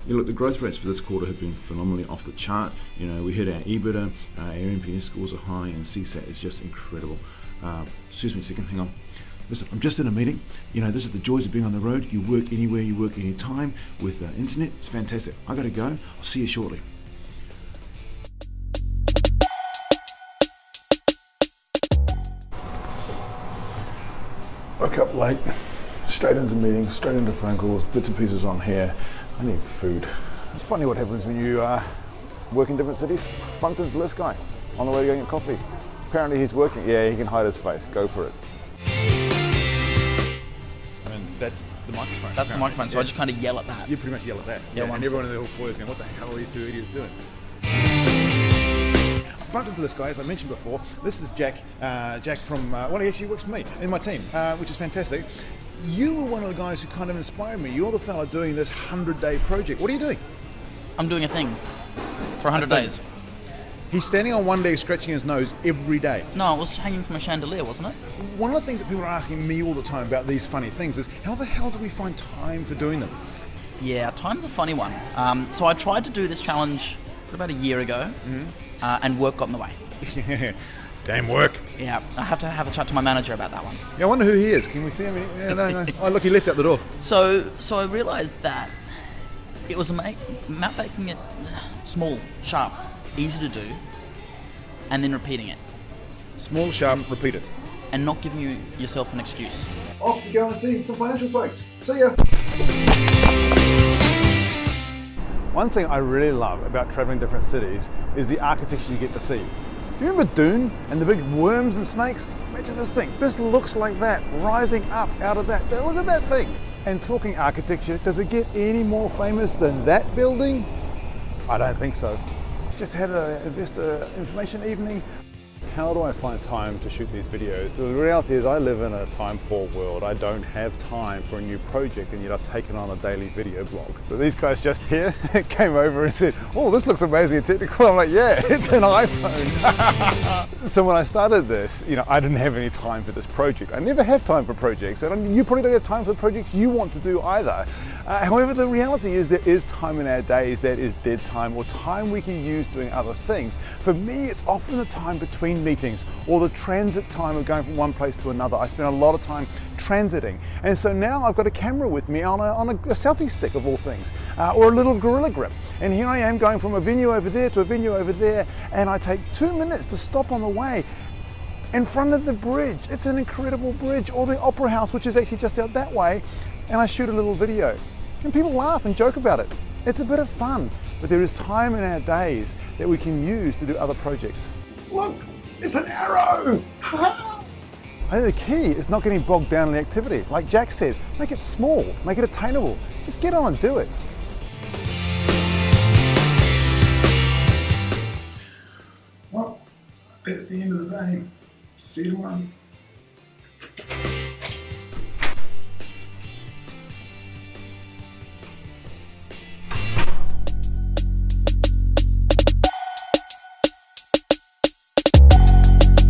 Yeah, look, the growth rates for this quarter have been phenomenally off the chart. You know, we hit our EBITDA, our NPS scores are high, and CSAT is just incredible. Excuse me a second, hang on. Listen, I'm just in a meeting. You know, this is the joys of being on the road. You work anywhere, you work anytime with internet. It's fantastic. I gotta go. I'll see you shortly. Woke up late, straight into meetings, straight into phone calls, bits and pieces on here. I need food. It's funny what happens when you work in different cities. Bumped into this guy on the way to go get coffee. Apparently he's working. Yeah, he can hide his face. Go for it. I mean, that's the microphone. That's the microphone, so I just kind of yell at that. You pretty much yell at that. Yeah, and everyone in the whole foyer is going, what the hell are these two idiots doing? I bumped into this guy, as I mentioned before. This is Jack. Jack from, well, he actually works for me in my team, which is fantastic. You were one of the guys who kind of inspired me. You're the fella doing this 100-day project. What are you doing? I'm doing a thing for 100 days. He's standing on one leg scratching his nose every day. No, it was hanging from a chandelier, wasn't it? One of the things that people are asking me all the time about these funny things is, how the hell do we find time for doing them? Yeah, time's a funny one. So I tried to do this challenge about a year ago, and work got in the way. Damn work. Yeah, I have to have a chat to my manager about that one. Yeah, I wonder who he is. Can we see him? Yeah, no. Oh, look, he left out the door. So I realised that it was making it small, sharp, easy to do, and then repeating it. Small, sharp, repeat it. And not giving yourself an excuse. Off to go and see some financial folks. See ya. One thing I really love about travelling different cities is the architecture you get to see. Do you remember Dune and the big worms and snakes? Imagine this thing. This looks like that, rising up out of that. Look at that thing. And talking architecture, does it get any more famous than that building? I don't think so. Just had an investor information evening. How do I find time to shoot these videos? The reality is I live in a time-poor world. I don't have time for a new project, and yet I've taken on a daily video blog. So these guys just here came over and said, oh, this looks amazing and technical. I'm like, yeah, it's an iPhone. So when I started this, you know, I didn't have any time for this project. I never have time for projects, and you probably don't have time for the projects you want to do either. However, the reality is there is time in our days that is dead time, or time we can use doing other things. For me, it's often the time between meetings or the transit time of going from one place to another. I spend a lot of time transiting, and so now I've got a camera with me on a selfie stick of all things, or a little Gorilla Grip, and here I am going from a venue over there to a venue over there, and I take 2 minutes to stop on the way in front of the bridge. It's an incredible bridge, or the Opera House, which is actually just out that way, and I shoot a little video. And people laugh and joke about it. It's a bit of fun, but there is time in our days that we can use to do other projects. Look, it's an arrow! I think the key is not getting bogged down in the activity. Like Jack said, make it small, make it attainable. Just get on and do it. Well, that's the end of the day. See you tomorrow.